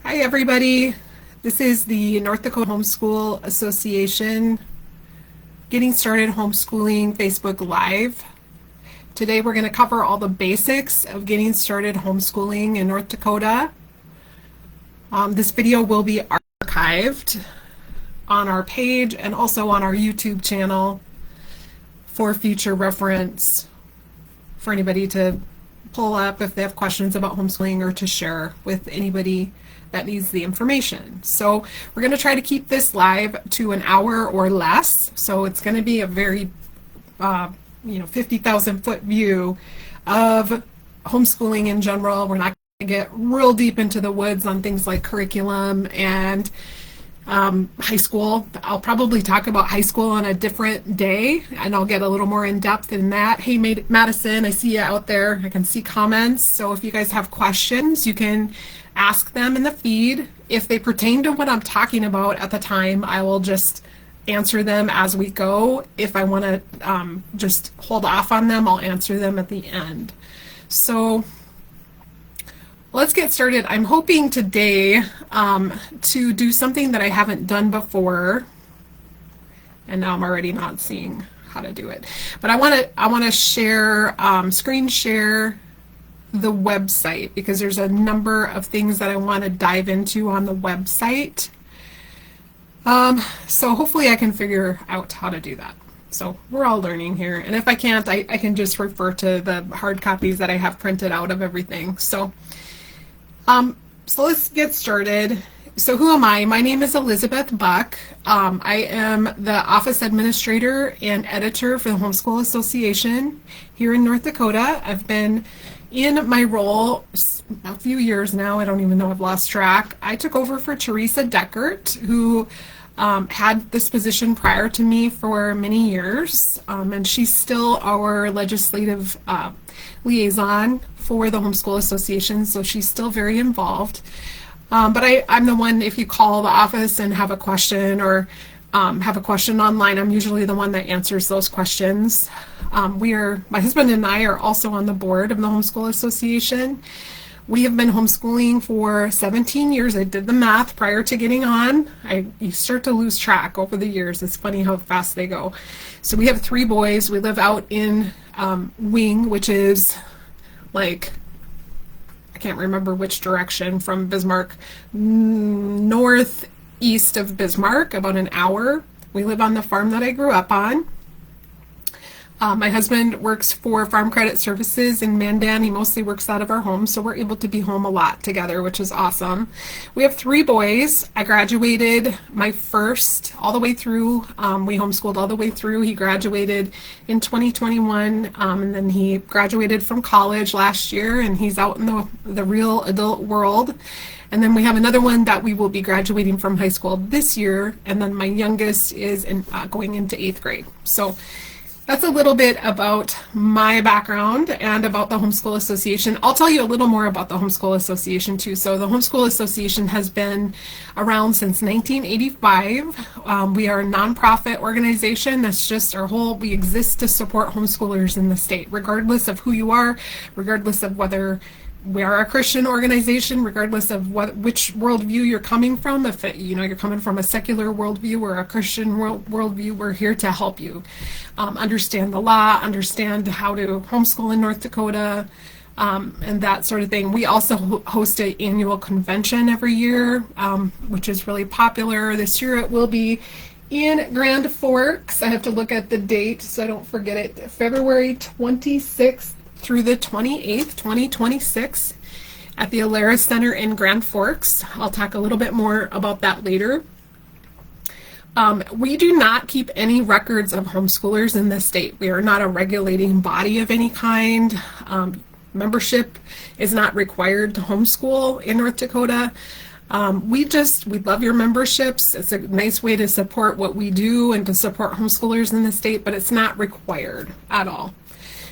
Hi everybody, this is the North Dakota Homeschool Association Getting Started Homeschooling Facebook Live. Today we're going to cover all the basics of getting started homeschooling in North Dakota. This video will be archived on our page and also on our YouTube channel for future reference for anybody to pull up if they have questions about homeschooling or to share with anybody that needs the information. So we're going to try to keep this live to an hour or less. So it's going to be a very 50,000 foot view of homeschooling in general. We're not going to get real deep into the woods on things like curriculum and high school. I'll probably talk about high school on a different day, and I'll get a little more in depth in that. Hey, Madison, I see you out there. I can see comments. So if you guys have questions, you can ask them in the feed. If they pertain to what I'm talking about at the time, I will just answer them as we go. If I want to just hold off on them, I'll answer them at the end. So let's get started. I'm hoping today to do something that I haven't done before, and now I'm already not seeing how to do it. But I want to share, screen share the website, because there's a number of things that I want to dive into on the website. So hopefully I can figure out how to do that. So we're all learning here, and if I can't, I can just refer to the hard copies that I have printed out of everything. So let's get started. So who am I? My name is Elizabeth Buck. I am the office administrator and editor for the Homeschool Association here in North Dakota. I've been in my role a few years now. I don't even know, I've lost track. I took over for Teresa Deckert, who had this position prior to me for many years, and she's still our legislative liaison for the Homeschool Association, so she's still very involved. But I'm the one, if you call the office and have a question or have a question online, I'm usually the one that answers those questions. My husband and I are also on the board of the Homeschool Association. We have been homeschooling for 17 years. I did the math prior to getting on. You start to lose track over the years. It's funny how fast they go. So we have 3 boys. We live out in Wing, which is like, I can't remember which direction from Bismarck, northeast of Bismarck, about an hour. We live on the farm that I grew up on. My husband works for Farm Credit Services in Mandan. He mostly works out of our home, so we're able to be home a lot together, which is awesome. We have 3 boys. I graduated my first all the way through. We homeschooled all the way through. He graduated in 2021, and then he graduated from college last year, and he's out in the real adult world. And then we have another one that we will be graduating from high school this year, and then my youngest is going into 8th grade. So that's a little bit about my background and about the Homeschool Association. I'll tell you a little more about the Homeschool Association too. So the Homeschool Association has been around since 1985. We are a nonprofit organization. That's just we exist to support homeschoolers in the state, regardless of who you are, regardless of whether we are a Christian organization, regardless of which worldview you're coming from. If you're coming from a secular worldview or a Christian worldview, we're here to help you understand the law, understand how to homeschool in North Dakota, and that sort of thing. We also host an annual convention every year, which is really popular. This year it will be in Grand Forks. I have to look at the date so I don't forget it. February 26th through the 28th, 2026, at the Alara Center in Grand Forks. I'll talk a little bit more about that later. We do not keep any records of homeschoolers in the state. We are not a regulating body of any kind. Membership is not required to homeschool in North Dakota. We love your memberships. It's a nice way to support what we do and to support homeschoolers in the state, but it's not required at all.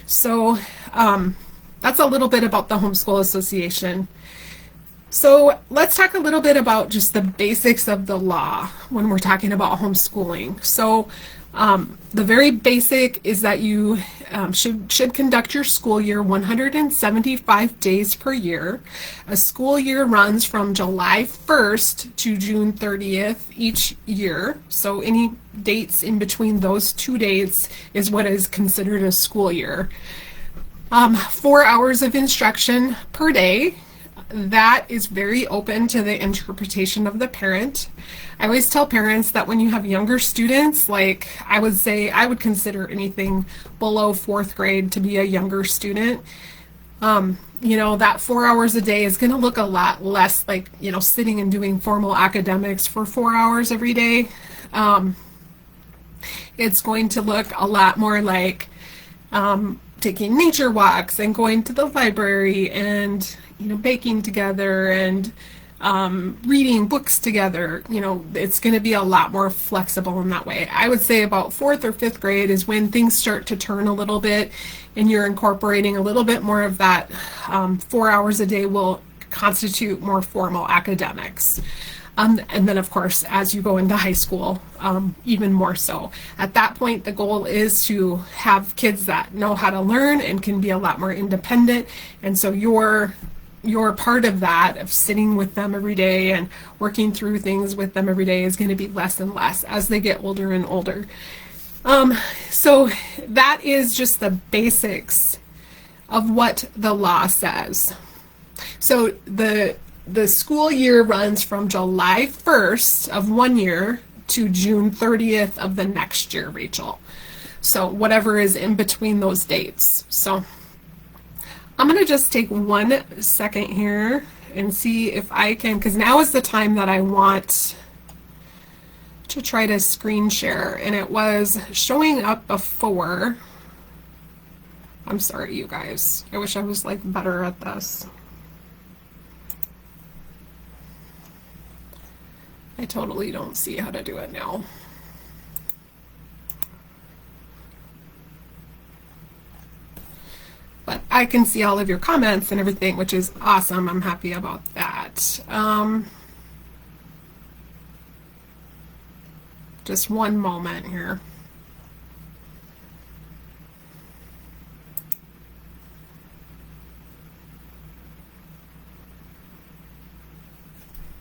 So that's a little bit about the Homeschool Association. So let's talk a little bit about just the basics of the law when we're talking about homeschooling. So The very basic is that you should conduct your school year 175 days per year. A school year runs from July 1st to June 30th each year. So any dates in between those two dates is what is considered a school year. 4 hours of instruction per day. That is very open to the interpretation of the parent. I always tell parents that when you have younger students, like I would say I would consider anything below 4th grade to be a younger student. That 4 hours a day is going to look a lot less like, sitting and doing formal academics for 4 hours every day. It's going to look a lot more like taking nature walks and going to the library and baking together and reading books together. It's going to be a lot more flexible in that way. I would say about 4th or 5th grade is when things start to turn a little bit and you're incorporating a little bit more of that 4 hours a day will constitute more formal academics. And then, of course, as you go into high school, even more so. At that point, the goal is to have kids that know how to learn and can be a lot more independent. And so you're part of that, of sitting with them every day and working through things with them every day, is going to be less and less as they get older and older. So that is just the basics of what the law says. So the school year runs from July 1st of one year to June 30th of the next year, Rachel. So whatever is in between those dates. So I'm going to just take 1 second here and see if I can, because now is the time that I want to try to screen share, and it was showing up before. I'm sorry, you guys. I wish I was like better at this. I totally don't see how to do it now. But I can see all of your comments and everything, which is awesome. I'm happy about that. Just one moment here.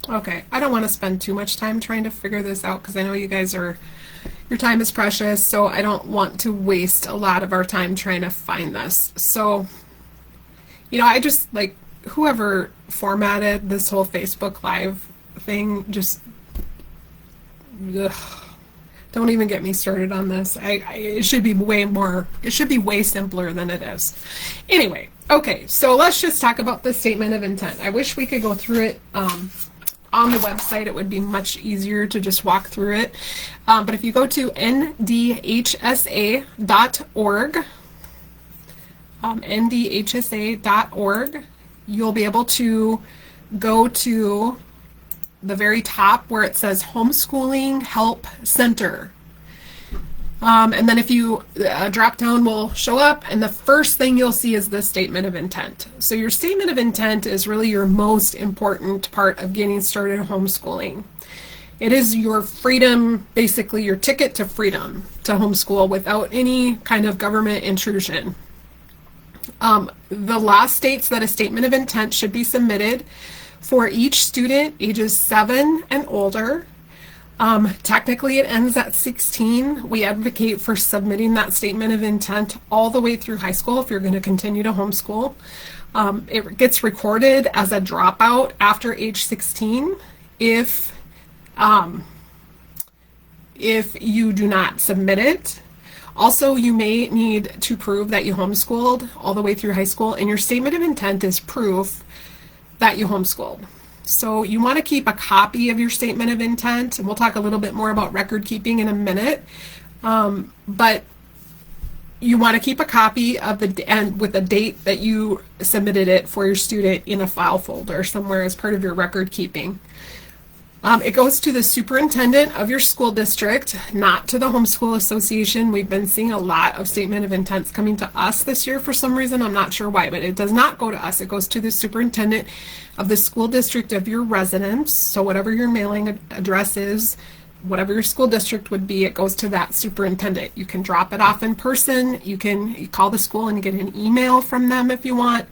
Okay, I don't want to spend too much time trying to figure this out because I know you guys your time is precious, so I don't want to waste a lot of our time trying to find this. So, I just, like, whoever formatted this whole Facebook Live thing, just, ugh, don't even get me started on this. It should be way simpler than it is. Anyway, okay, so let's just talk about the statement of intent. I wish we could go through it on the website. It would be much easier to just walk through it. But if you go to ndhsa.org, ndhsa.org, you'll be able to go to the very top where it says Homeschooling Help Center. And then if you drop down will show up, and the first thing you'll see is the statement of intent. So your statement of intent is really your most important part of getting started homeschooling. It is your freedom, basically your ticket to freedom to homeschool without any kind of government intrusion. The law states that a statement of intent should be submitted for each student ages 7 and older. Technically it ends at 16. We advocate for submitting that statement of intent all the way through high school if you're going to continue to homeschool. It gets recorded as a dropout after age 16 if you do not submit it. Also, you may need to prove that you homeschooled all the way through high school, and your statement of intent is proof that you homeschooled. So you want to keep a copy of your statement of intent, and we'll talk a little bit more about record keeping in a minute. But you want to keep a copy of with the date that you submitted it for your student in a file folder somewhere as part of your record keeping. It goes to the superintendent of your school district, not to the Homeschool Association. We've been seeing a lot of statement of intents coming to us this year for some reason. I'm not sure why, but it does not go to us. It goes to the superintendent of the school district of your residence. So whatever your mailing address is, whatever your school district would be, it goes to that superintendent. You can drop it off in person. You call the school and get an email from them if you want.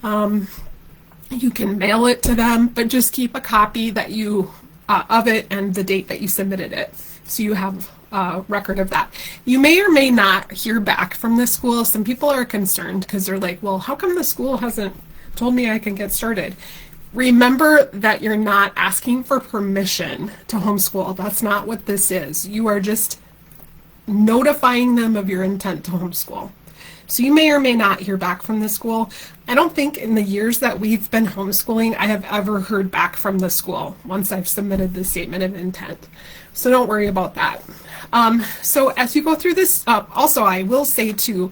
You can mail it to them, but just keep a copy that you of it and the date that you submitted it, so you have a record of that. You may or may not hear back from the school. Some people are concerned because they're like, well, how come the school hasn't told me I can get started? Remember that you're not asking for permission to homeschool. That's not what this is. You are just notifying them of your intent to homeschool. So you may or may not hear back from the school. I don't think in the years that we've been homeschooling, I have ever heard back from the school once I've submitted the statement of intent. So don't worry about that. So as you go through this, also I will say too,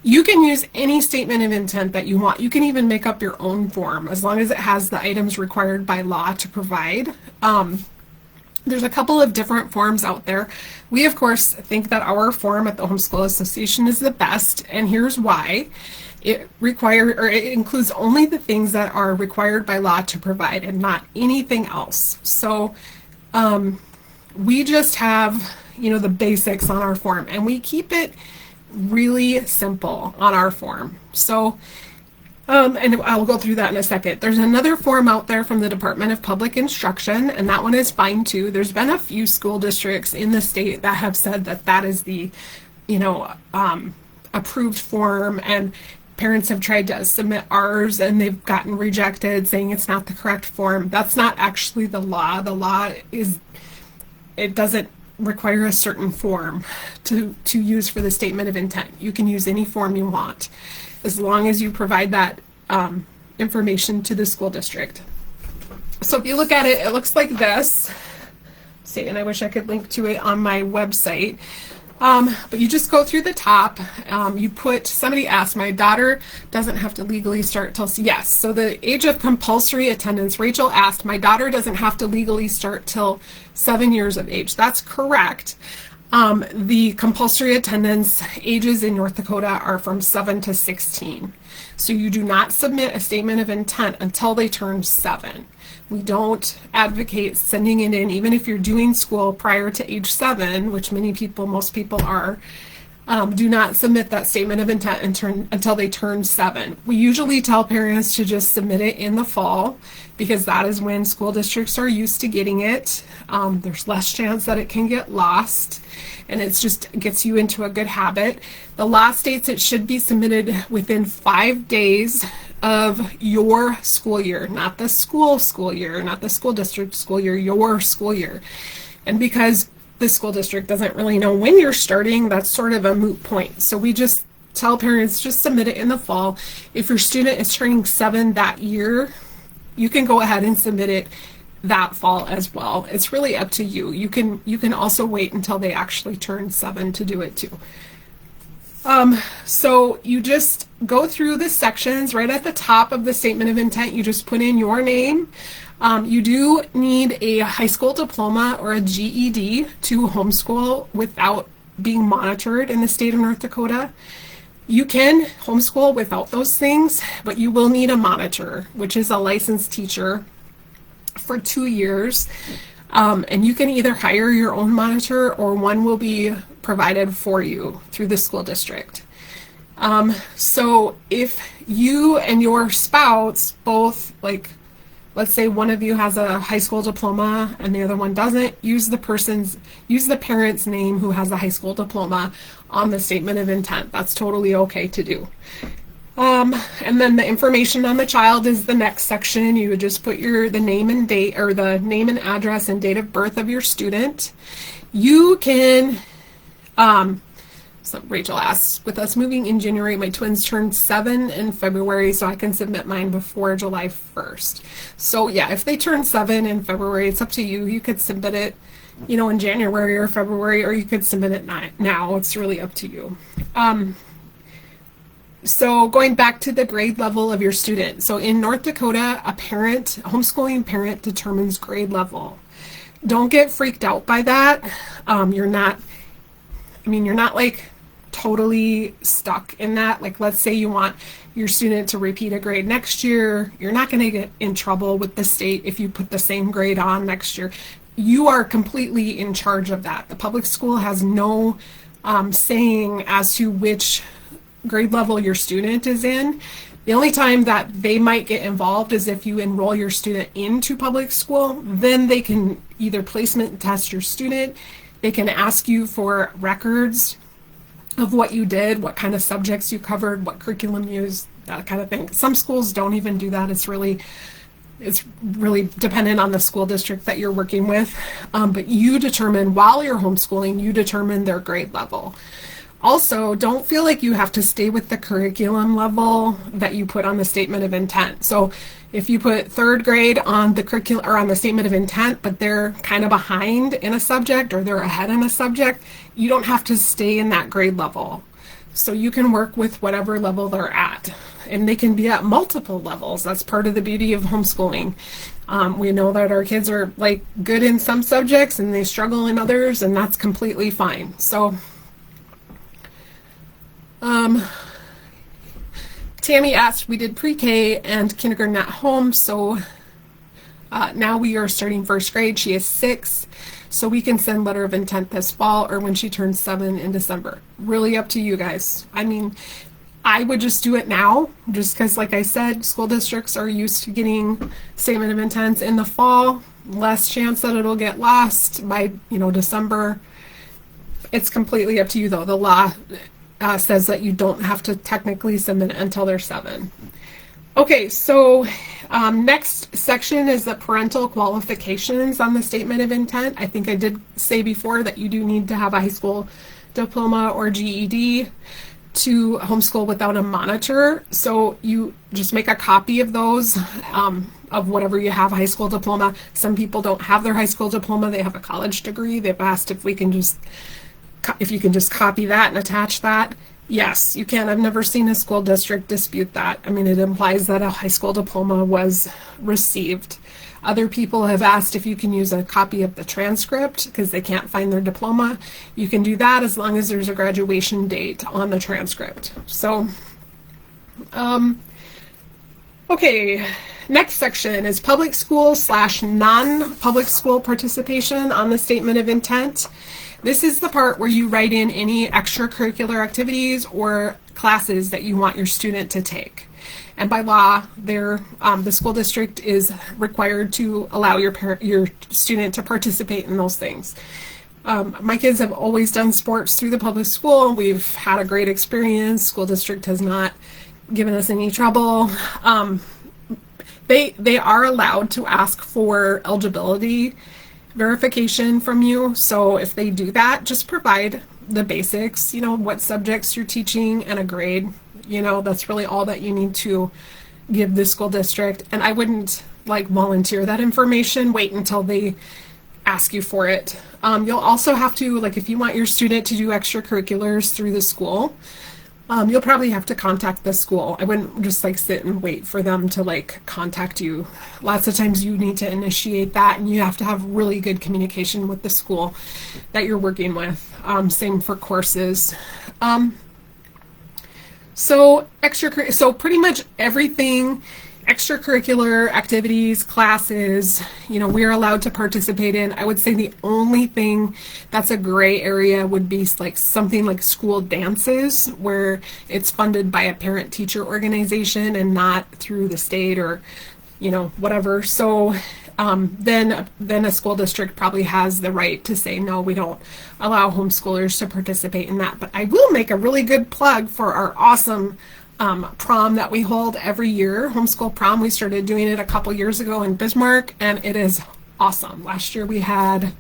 you can use any statement of intent that you want. You can even make up your own form as long as it has the items required by law to provide. There's a couple of different forms out there. We, of course, think that our form at the Homeschool Association is the best, and here's why. It includes only the things that are required by law to provide and not anything else. So we just have, the basics on our form, and we keep it really simple on our form. So and I'll go through that in a second. There's another form out there from the Department of Public Instruction, and that one is fine too. There's been a few school districts in the state that have said that that is the, approved form, and parents have tried to submit ours and they've gotten rejected, saying it's not the correct form. That's not actually the law. The law it doesn't require a certain form to use for the statement of intent. You can use any form you want, as long as you provide that information to the school district. So if you look at it, it looks like this. See, and I wish I could link to it on my website. But you just go through the top. Somebody asked, my daughter doesn't have to legally start till, yes. So the age of compulsory attendance, Rachel asked, my daughter doesn't have to legally start till 7 years of age. That's correct. The compulsory attendance ages in North Dakota are from 7 to 16. So you do not submit a statement of intent until they turn 7. We don't advocate sending it in, even if you're doing school prior to age 7, which most people are. Do not submit that statement of intent until they turn 7. We usually tell parents to just submit it in the fall, because that is when school districts are used to getting it. There's less chance that it can get lost, and it just gets you into a good habit. The law states it should be submitted within 5 days of your school year, not the school year, not the school district school year, your school year. And because the school district doesn't really know when you're starting, that's sort of a moot point. So we just tell parents, just submit it in the fall. If your student is turning 7 that year, you can go ahead and submit it that fall as well. It's really up to you. You can also wait until they actually turn 7 to do it too. So you just go through the sections. Right at the top of the statement of intent, you just put in your name. You do need a high school diploma or a GED to homeschool without being monitored in the state of North Dakota. You can homeschool without those things, but you will need a monitor, which is a licensed teacher, for 2 years. And you can either hire your own monitor, or one will be provided for you through the school district. So if you and your spouse both, let's say one of you has a high school diploma and the other one doesn't, use the parent's name who has a high school diploma on the statement of intent. That's totally okay to do. And then the information on the child is the next section. You would just put the name and date, or the name and address and date of birth of your student. You can, so Rachel asks, with us moving in January, my twins turned 7 in February, so I can submit mine before July 1st. So yeah, if they turn 7 in February, it's up to you. You could submit it, in January or February, or you could submit it now. It's really up to you. So going back to the grade level of your student. So in North Dakota, a homeschooling parent determines grade level. Don't get freaked out by that. You're not totally stuck in that. Let's say you want your student to repeat a grade next year. You're not going to get in trouble with the state if you put the same grade on next year. you are completely in charge of that. The public school has no saying as to which grade level your student is in. The only time that they might get involved is if you enroll your student into public school. Then they can either placement test your student, they can ask you for records of what you did, what kind of subjects you covered, what curriculum you used, that kind of thing. Some schools don't even do that. It's really dependent on the school district that you're working with. But you determine, while you're homeschooling, you determine their grade level. Also, don't feel like you have to stay with the curriculum level that you put on the statement of intent. So if you put third grade on the curriculum or on the statement of intent, but they're kind of behind in a subject or they're ahead in a subject, you don't have to stay in that grade level. So you can work with whatever level they're at. And they can be at multiple levels. That's part of the beauty of homeschooling. We know that our kids are like good in some subjects and they struggle in others, and that's completely fine. So Tammy asked, we did pre-K and kindergarten at home, so now we are starting first grade. She is 6, so we can send letter of intent this fall or when she turns 7 in December. Really up to you guys. I mean, I would just do it now, just because, like I said, school districts are used to getting statement of intents in the fall. Less chance that it'll get lost by, December. It's completely up to you, though. The law says that you don't have to technically submit it until they're 7. Okay, so next section is the parental qualifications on the statement of intent. I think I did say before that you do need to have a high school diploma or GED to homeschool without a monitor. So you just make a copy of those, of whatever you have, high school diploma. Some people don't have their high school diploma, they have a college degree. They've asked if you can just copy that and attach that. Yes, you can. I've never seen a school district dispute that. I mean, it implies that a high school diploma was received. Other people have asked if you can use a copy of the transcript because they can't find their diploma. You can do that as long as there's a graduation date on the transcript. So, okay, next section is public school / non-public school participation on the statement of intent. This is the part where you write in any extracurricular activities or classes that you want your student to take. And by law, the school district is required to allow your student to participate in those things. My kids have always done sports through the public school. We've had a great experience. School district has not given us any trouble. They are allowed to ask for eligibility verification from you. So if they do that, just provide the basics, what subjects you're teaching and a grade. That's really all that you need to give the school district. And I wouldn't volunteer that information. Wait until they ask you for it. You'll also have to, if you want your student to do extracurriculars through the school, you'll probably have to contact the school. I wouldn't just sit and wait for them to contact you. Lots of times you need to initiate that, and you have to have really good communication with the school that you're working with. Same for courses. So pretty much everything, extracurricular activities, classes, we're allowed to participate in. I would say the only thing that's a gray area would be something like school dances, where it's funded by a parent-teacher organization and not through the state or, whatever. So then a school district probably has the right to say, no, we don't allow homeschoolers to participate in that. But I will make a really good plug for our awesome prom that we hold every year, homeschool prom. We started doing it a couple years ago in Bismarck, and it is awesome. Last year we had,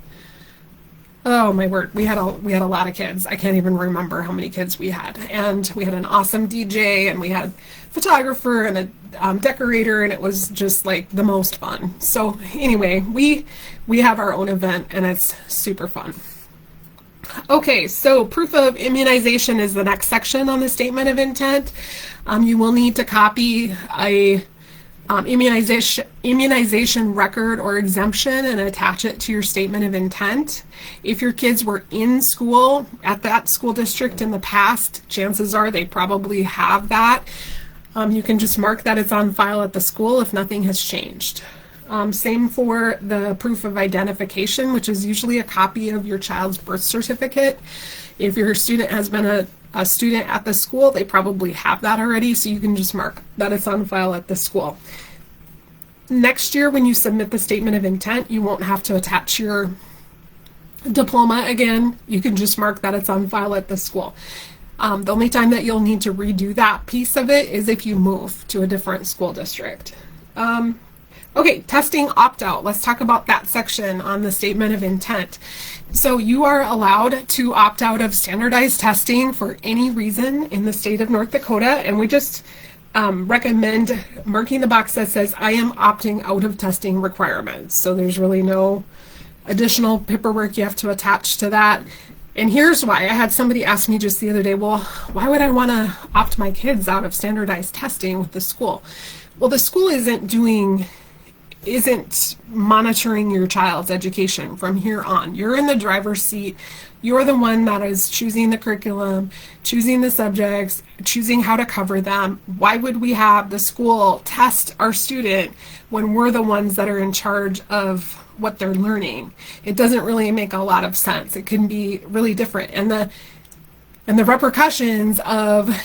oh my word, we had a lot of kids. I can't even remember how many kids we had. And we had an awesome DJ, and we had a photographer and a decorator, and it was just the most fun. So anyway, we have our own event, and it's super fun. Okay, so proof of immunization is the next section on the statement of intent. You will need to copy a immunization record or exemption and attach it to your statement of intent. If your kids were in school at that school district in the past, chances are they probably have that. You can just mark that it's on file at the school if nothing has changed. Same for the proof of identification, which is usually a copy of your child's birth certificate. If your student has been a student at the school, they probably have that already, so you can just mark that it's on file at the school. Next year, when you submit the statement of intent, you won't have to attach your diploma again. You can just mark that it's on file at the school. The only time that you'll need to redo that piece of it is if you move to a different school district. Okay, testing opt-out. Let's talk about that section on the statement of intent. So you are allowed to opt out of standardized testing for any reason in the state of North Dakota, and we just recommend marking the box that says, I am opting out of testing requirements. So there's really no additional paperwork you have to attach to that. And here's why. I had somebody ask me just the other day, well, why would I want to opt my kids out of standardized testing with the school? Well, the school isn't monitoring your child's education from here on. You're in the driver's seat. You're the one that is choosing the curriculum, choosing the subjects, choosing how to cover them. Why would we have the school test our student when we're the ones that are in charge of what they're learning? It doesn't really make a lot of sense. It can be really different. And the repercussions of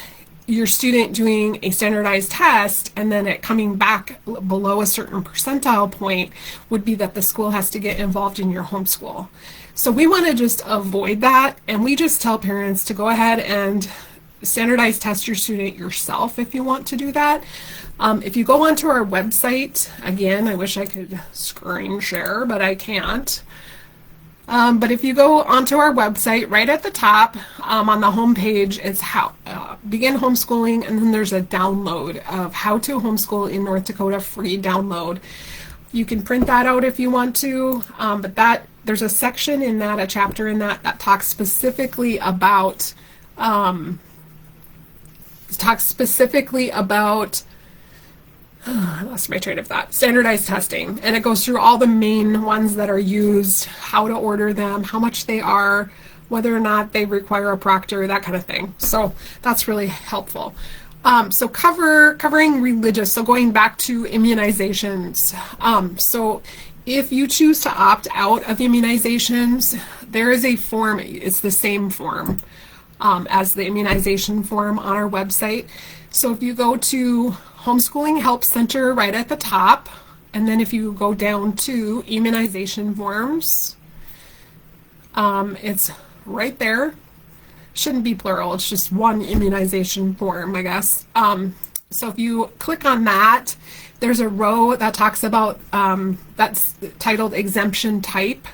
your student doing a standardized test and then it coming back below a certain percentile point would be that the school has to get involved in your homeschool. So we want to just avoid that, and we just tell parents to go ahead and standardize test your student yourself if you want to do that. If you go onto our website, again, I wish I could screen share, but I can't. But if you go onto our website, right at the top on the home page, it's how begin homeschooling, and then there's a download of how to homeschool in North Dakota, free download. You can print that out if you want to, but there's a section in that, a chapter in that talks specifically about I lost my train of thought. Standardized testing, and it goes through all the main ones that are used, how to order them, how much they are, whether or not they require a proctor, that kind of thing. So that's really helpful. So covering religious, so going back to immunizations. So if you choose to opt out of immunizations, there is a form, it's the same form as the immunization form on our website. So if you go to Homeschooling Help Center right at the top, and then if you go down to immunization forms, it's right there. Shouldn't be plural, it's just one immunization form, I guess. So if you click on that, there's a row that talks about, that's titled exemption type.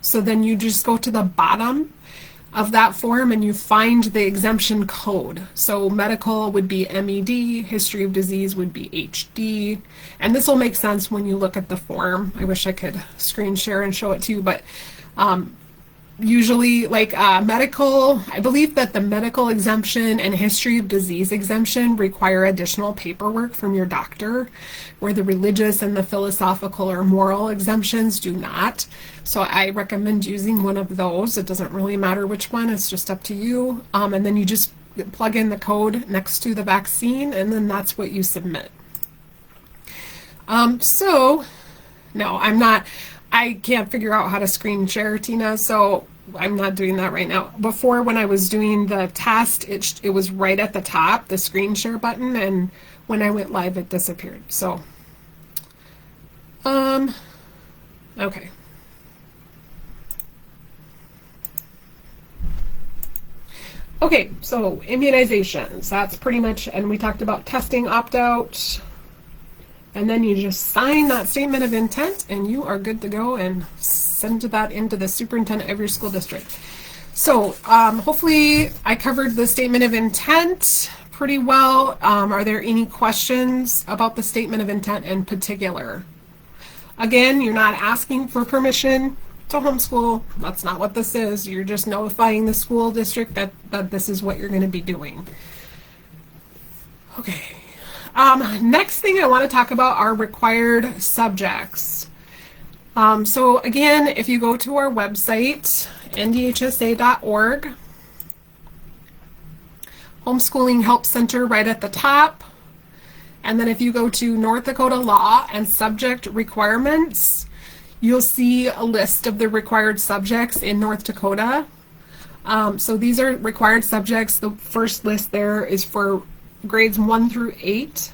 So then you just go to the bottom of that form and you find the exemption code. So medical would be MED, history of disease would be HD, and this will make sense when you look at the form. I wish I could screen share and show it to you, but usually like medical, I believe that the medical exemption and history of disease exemption require additional paperwork from your doctor, where the religious and the philosophical or moral exemptions do not. So I recommend using one of those. It doesn't really matter which one, it's just up to you. And then you just plug in the code next to the vaccine, and then that's what you submit. So no, I can't figure out how to screen share, Tina, so I'm not doing that right now. Before, when I was doing the test, it was right at the top, the screen share button, and when I went live, it disappeared. So, okay. Okay, so immunizations, that's pretty much, and we talked about testing opt-out. And then you just sign that statement of intent and you are good to go and send that into the superintendent of your school district. So hopefully I covered the statement of intent pretty well. Are there any questions about the statement of intent in particular? Again, you're not asking for permission to homeschool. That's not what this is. You're just notifying the school district that this is what you're going to be doing. Okay. Next thing I want to talk about are required subjects. So again, if you go to our website, ndhsa.org, Homeschooling Help Center right at the top, And then if you go to North Dakota law and subject requirements, you'll see a list of the required subjects in North Dakota. So these are required subjects. The first list there is for grades 1 through 8.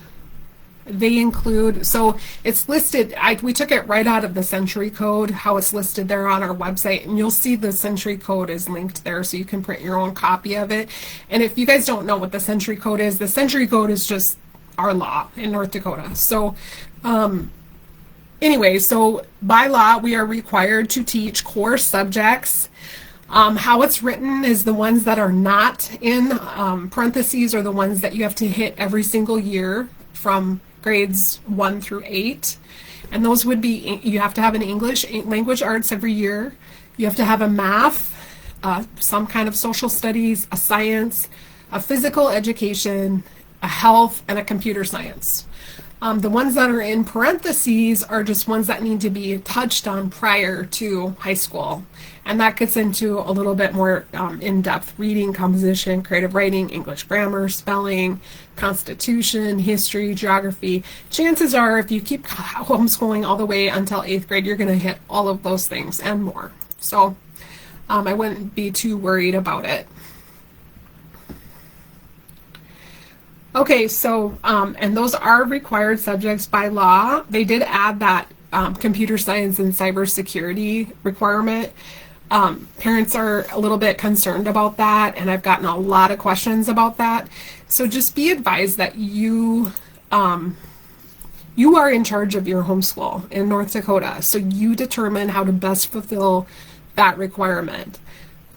They include, so it's listed, we took it right out of the Century Code, how it's listed there on our website, and you'll see the Century Code is linked there so you can print your own copy of it. And if you guys don't know what the Century Code is, the Century Code is just our law in North Dakota. So anyway, so by law, we are required to teach core subjects. How it's written is the ones that are not in parentheses are the ones that you have to hit every single year from grades 1 through 8. And those would be, you have to have an English language arts every year. You have to have a math, some kind of social studies, a science, a physical education, a health, and a computer science. The ones that are in parentheses are just ones that need to be touched on prior to high school. And that gets into a little bit more in-depth reading, composition, creative writing, English grammar, spelling, constitution, history, geography. Chances are if you keep homeschooling all the way until 8th grade, you're going to hit all of those things and more. So I wouldn't be too worried about it. Okay, so, and those are required subjects by law. They did add that computer science and cybersecurity requirement. Parents are a little bit concerned about that, and I've gotten a lot of questions about that. So just be advised that you are in charge of your homeschool in North Dakota, so you determine how to best fulfill that requirement.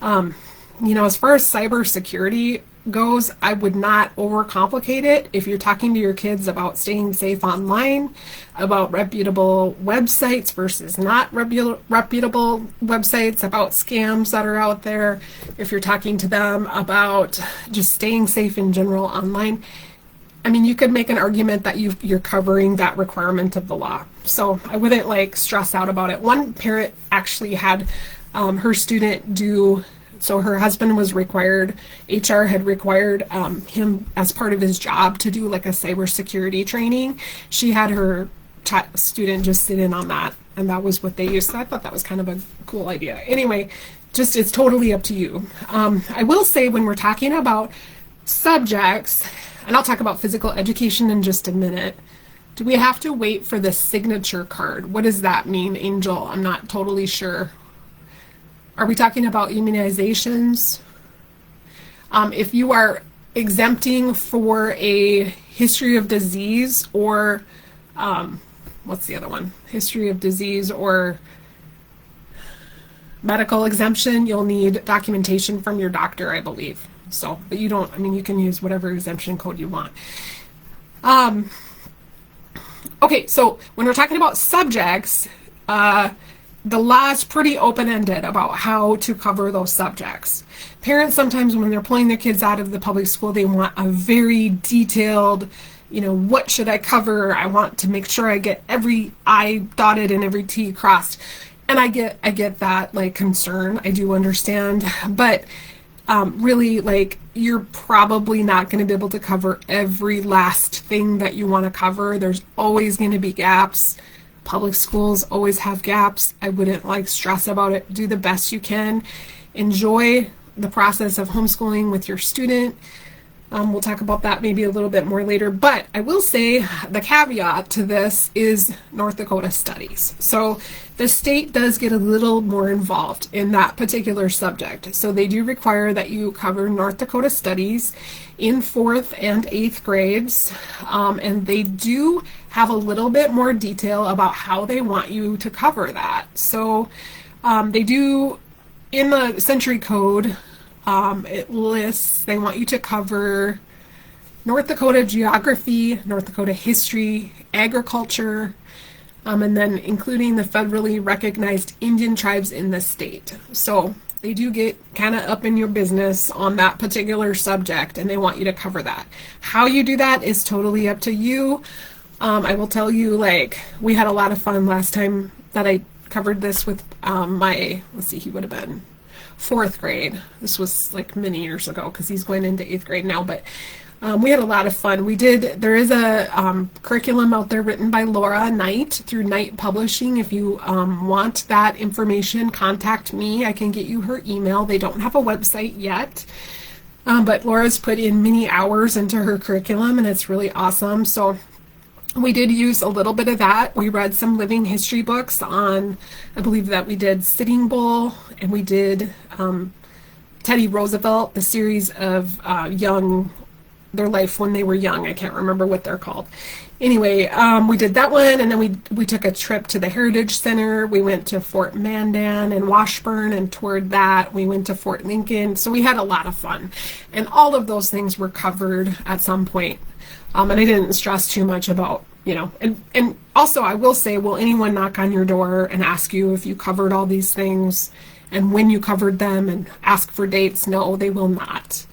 As far as cybersecurity goes, I would not overcomplicate it. If you're talking to your kids about staying safe online, about reputable websites versus not reputable websites, about scams that are out there, if you're talking to them about just staying safe in general online, I mean, you could make an argument that you're covering that requirement of the law. So I wouldn't stress out about it. One parent actually had her student do, so her husband was required, HR had required him as part of his job to do like a cybersecurity training. She had her student just sit in on that, and that was what they used. So I thought that was kind of a cool idea. Anyway, just it's totally up to you. I will say when we're talking about subjects, and I'll talk about physical education in just a minute, do we have to wait for the signature card? What does that mean, Angel? I'm not totally sure. Are we talking about immunizations? If you are exempting for a history of disease or, what's the other one? History of disease or medical exemption, you'll need documentation from your doctor, I believe. So, but you don't, I mean, you can use whatever exemption code you want. Okay, so when we're talking about subjects, the law is pretty open-ended about how to cover those subjects. Parents sometimes when they're pulling their kids out of the public school, they want a very detailed, what should I cover? I want to make sure I get every I dotted and every T crossed. And I get that concern. I do understand, but really you're probably not going to be able to cover every last thing that you want to cover. There's always going to be gaps. Public schools always have gaps. I wouldn't stress about it. Do the best you can. Enjoy the process of homeschooling with your student. We'll talk about that maybe a little bit more later, but I will say the caveat to this is North Dakota studies. So the state does get a little more involved in that particular subject. So they do require that you cover North Dakota studies in 4th and 8th grades, and they do have a little bit more detail about how they want you to cover that. So they do, in the Century Code, it lists, they want you to cover North Dakota geography, North Dakota history, agriculture, and then including the federally recognized Indian tribes in the state. So they do get kind of up in your business on that particular subject, and they want you to cover that. How you do that is totally up to you. I will tell you, we had a lot of fun last time that I covered this with my, let's see, he would have been 4th grade. This was many years ago because he's going into 8th grade now, but We had a lot of fun. There is a curriculum out there written by Laura Knight through Knight Publishing. If you want that information, contact me. I can get you her email. They don't have a website yet, but Laura's put in many hours into her curriculum, and it's really awesome. So we did use a little bit of that. We read some living history books on, I believe that we did Sitting Bull, and we did Teddy Roosevelt, the series of their life when they were young. I can't remember what they're called. Anyway, we did that one, and then we took a trip to the Heritage Center. We went to Fort Mandan and Washburn and toured that. We went to Fort Lincoln. So we had a lot of fun. And all of those things were covered at some point. And I didn't stress too much about, and also I will say, will anyone knock on your door and ask you if you covered all these things and when you covered them and ask for dates? No, they will not.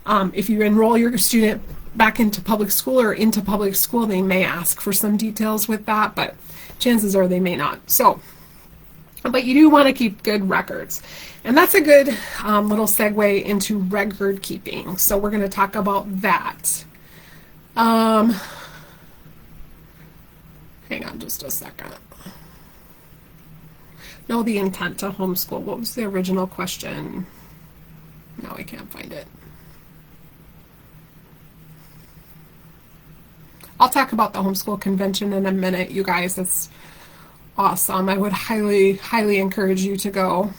If you enroll your student back into public school or into public school, they may ask for some details with that, but chances are they may not. So, but you do want to keep good records. And that's a good little segue into record keeping. So we're going to talk about that. Hang on just a second. Know the intent to homeschool. What was the original question? No, I can't find it. I'll talk about the homeschool convention in a minute, you guys. It's awesome. I would highly, highly encourage you to go.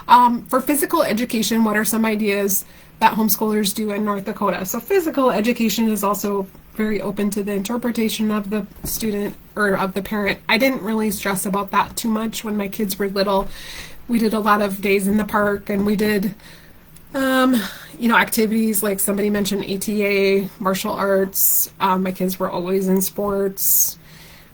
For physical education, what are some ideas that homeschoolers do in North Dakota? So physical education is also very open to the interpretation of the student or of the parent. I didn't really stress about that too much when my kids were little. We did a lot of days in the park, and we did activities like somebody mentioned ATA, martial arts. My kids were always in sports.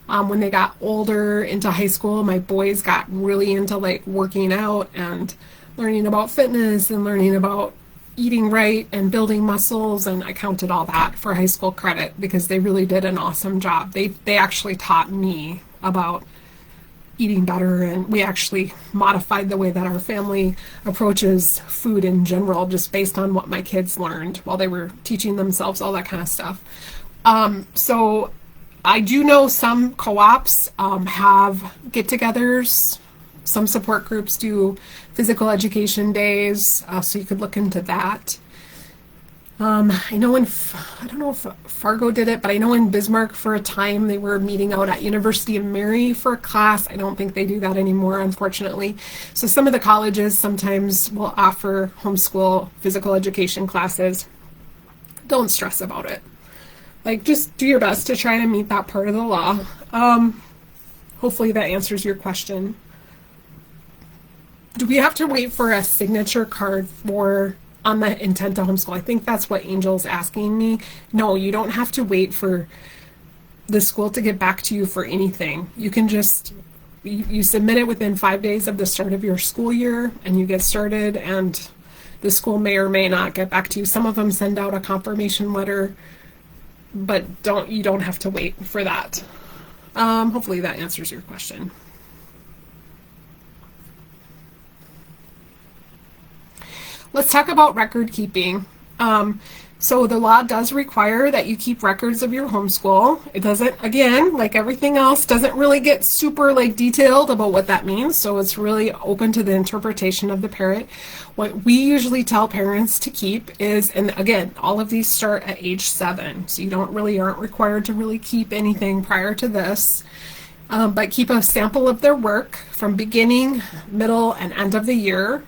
When they got older into high school, my boys got really into like working out and learning about fitness and learning about eating right and building muscles, and I counted all that for high school credit because they really did an awesome job. They actually taught me about eating better, and we actually modified the way that our family approaches food in general just based on what my kids learned while they were teaching themselves, all that kind of stuff. So I do know some co-ops have get-togethers. Some support groups do physical education days, so you could look into that. I know I don't know if Fargo did it, but I know in Bismarck for a time they were meeting out at University of Mary for a class. I don't think they do that anymore, unfortunately. So some of the colleges sometimes will offer homeschool physical education classes. Don't stress about it. Like, just do your best to try to meet that part of the law. Hopefully that answers your question. Do we have to wait for a signature card on the intent to homeschool? I think that's what Angel's asking me. No, you don't have to wait for the school to get back to you for anything. You can just, you submit it within 5 days of the start of your school year, and you get started, and the school may or may not get back to you. Some of them send out a confirmation letter, but you don't have to wait for that. Hopefully that answers your question. Let's talk about record keeping. So the law does require that you keep records of your homeschool. It doesn't, again, like everything else, doesn't really get super detailed about what that means. So it's really open to the interpretation of the parent. What we usually tell parents to keep is, and again, all of these start at age 7. So you aren't required to really keep anything prior to this. But keep a sample of their work from beginning, middle, and end of the year.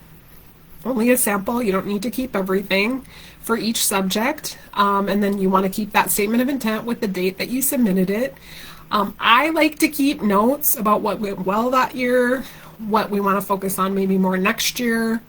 Only a sample. You don't need to keep everything for each subject. And then you want to keep that statement of intent with the date that you submitted it. I like to keep notes about what went well that year, what we want to focus on maybe more next year.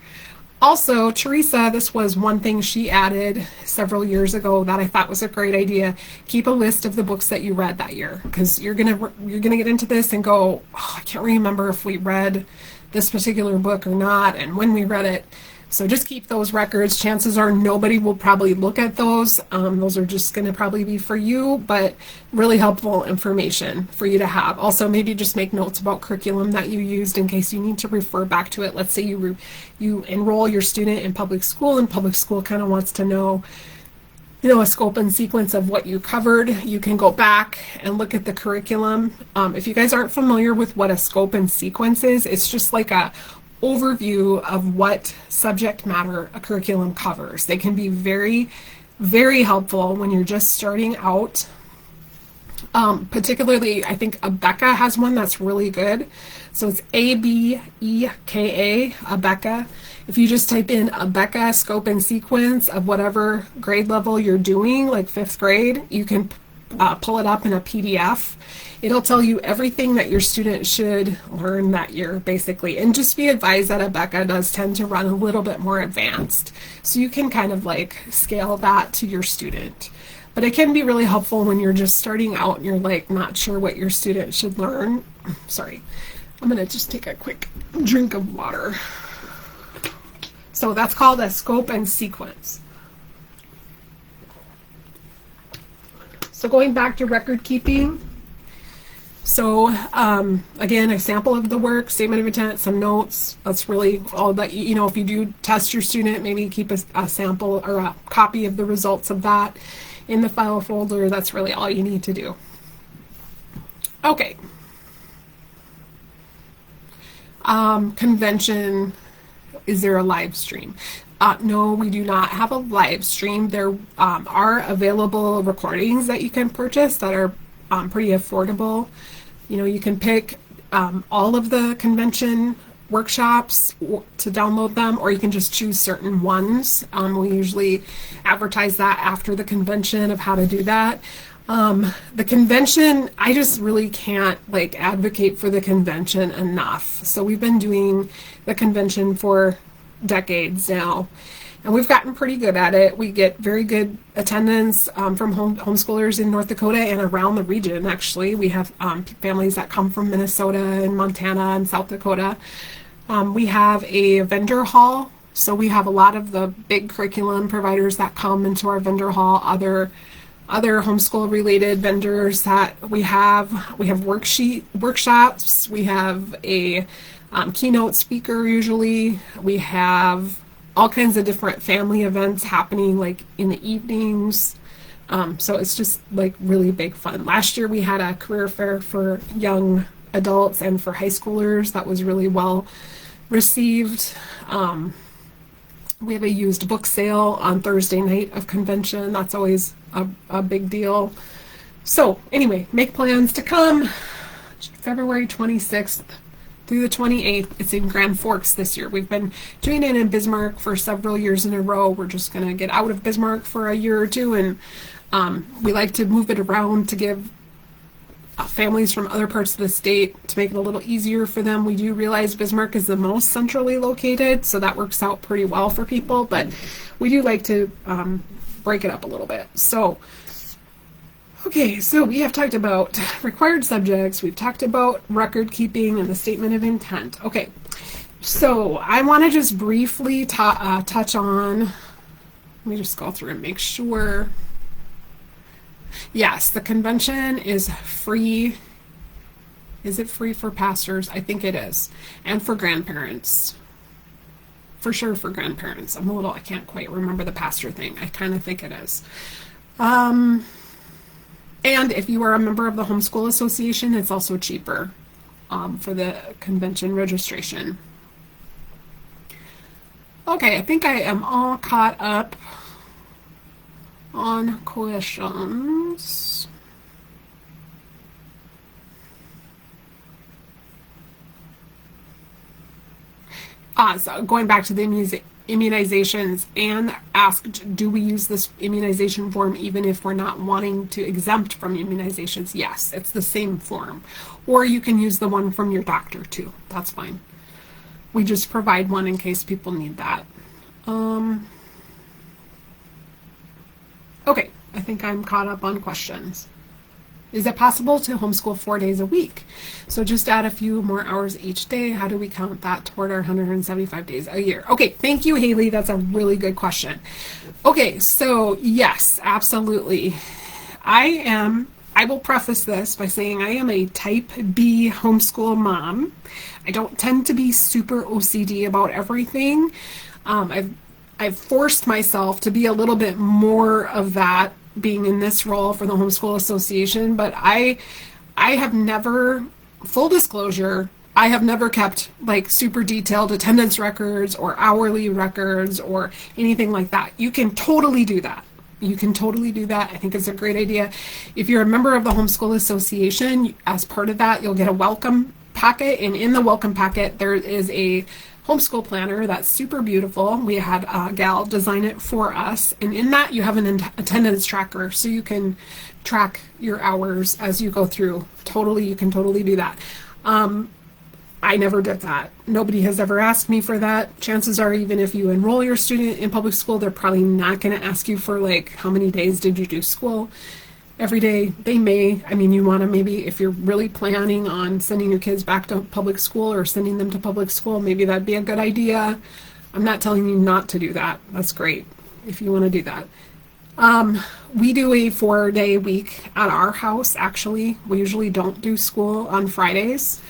Also, Teresa, this was one thing she added several years ago that I thought was a great idea. Keep a list of the books that you read that year, because you're gonna get into this and go, oh, I can't remember if we read this particular book or not, and when we read it. So just keep those records. Chances are nobody will probably look at those. Those are just going to probably be for you, but really helpful information for you to have. Also, maybe just make notes about curriculum that you used in case you need to refer back to it. Let's say you enroll your student in public school, and public school kind of wants to know a scope and sequence of what you covered. You can go back and look at the curriculum. If you guys aren't familiar with what a scope and sequence is, it's just like a overview of what subject matter a curriculum covers. They can be very, very helpful when you're just starting out. Particularly, I think Abeka has one that's really good. So it's ABEKA, Abeka. If you just type in Abeka scope and sequence of whatever grade level you're doing, like 5th grade, you can pull it up in a PDF. It'll tell you everything that your student should learn that year, basically. And just be advised that Abeka does tend to run a little bit more advanced. So you can kind of like scale that to your student. But it can be really helpful when you're just starting out and you're like not sure what your student should learn. Sorry, I'm gonna just take a quick drink of water. So that's called a scope and sequence. So going back to record keeping. So again, a sample of the work, statement of intent, some notes. That's really all that, if you do test your student, maybe keep a sample or a copy of the results of that in the file folder. That's really all you need to do. Okay. Convention, is there a live stream? No, we do not have a live stream. There are available recordings that you can purchase that are pretty affordable. You can pick all of the convention workshops to download them, or you can just choose certain ones. We usually advertise that after the convention of how to do that. The convention, I just really can't advocate for the convention enough. So we've been doing the convention for decades now, and we've gotten pretty good at it. We get very good attendance from homeschoolers in North Dakota and around the region. Actually, we have families that come from Minnesota and Montana and South Dakota. We have a vendor hall, so we have a lot of the big curriculum providers that come into our vendor hall, other homeschool related vendors that we have workshops, we have a keynote speaker usually, we have all kinds of different family events happening in the evenings. So it's just really big fun. Last year we had a career fair for young adults and for high schoolers that was really well received. We have a used book sale on Thursday night of convention. That's always a big deal. So anyway, make plans to come February 26th through the 28th. It's in Grand Forks this year. We've been doing it in Bismarck for several years in a row. We're just going to get out of Bismarck for a year or two, and we like to move it around to give families from other parts of the state to make it a little easier for them. We do realize Bismarck is the most centrally located, so that works out pretty well for people, but we do like to break it up a little bit. So okay, so we have talked about required subjects, we've talked about record keeping and the statement of intent. Okay, so I want to just briefly touch on, let me just go through and make sure. Yes, the convention is free. Is it free for pastors? I think it is. And for grandparents. For sure for grandparents. I can't quite remember the pastor thing. I kind of think it is. And if you are a member of the Homeschool Association, it's also cheaper for the convention registration. Okay, I think I am all caught up on questions. So going back to the immunizations, Anne asked, do we use this immunization form even if we're not wanting to exempt from immunizations? Yes, it's the same form. Or you can use the one from your doctor too. That's fine. We just provide one in case people need that. Okay, I think I'm caught up on questions. Is it possible to homeschool 4 days a week? So just add a few more hours each day. How do we count that toward our 175 days a year? Okay, thank you, Haley. That's a really good question. Okay, so yes, absolutely. I will preface this by saying I am a type B homeschool mom. I don't tend to be super OCD about everything. I've I've forced myself to be a little bit more of that being in this role for the Homeschool Association, but I have never, full disclosure, I have never kept like super detailed attendance records or hourly records or anything like that. You can totally do that. You can totally do that. I think it's a great idea. If you're a member of the Homeschool Association, as part of that, you'll get a welcome packet, and in the welcome packet there is a homeschool planner that's super beautiful. We had a gal design it for us, and in that you have an attendance tracker, so you can track your hours as you go through. You can totally do that. I never did that. Nobody has ever asked me for that. Chances are, even if you enroll your student in public school, they're probably not going to ask you for like, how many days did you do school every day. They may, I mean, you want to maybe, if you're really planning on sending your kids back to public school or sending them to public school, maybe that'd be a good idea. I'm not telling you not to do that. That's great if you want to do that. We do a 4-day week at our house, actually. We usually don't do school on Fridays,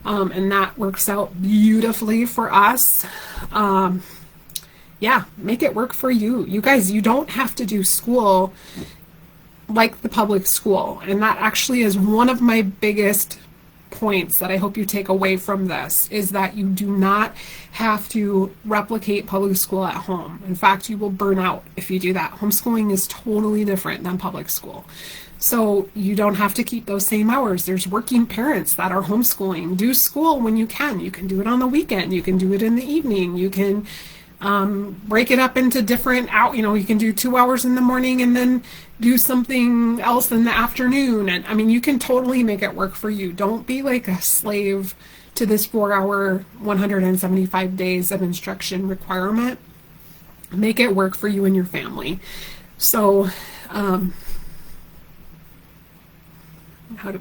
and that works out beautifully for us. Yeah, make it work for you. You guys, you don't have to do school like the public school, and that actually is one of my biggest points that I hope you take away from this, is that you do not have to replicate public school at home. In fact, you will burn out if you do that. Homeschooling is totally different than public school. So you don't have to keep those same hours. There's working parents that are homeschooling. Do school when you can. You can do it on the weekend. You can do it in the evening. You can break it up into different you can do 2 hours in the morning and then do something else in the afternoon. And I mean, you can totally make it work for you. Don't be like a slave to this 4-hour, 175 days of instruction requirement. Make it work for you and your family. So,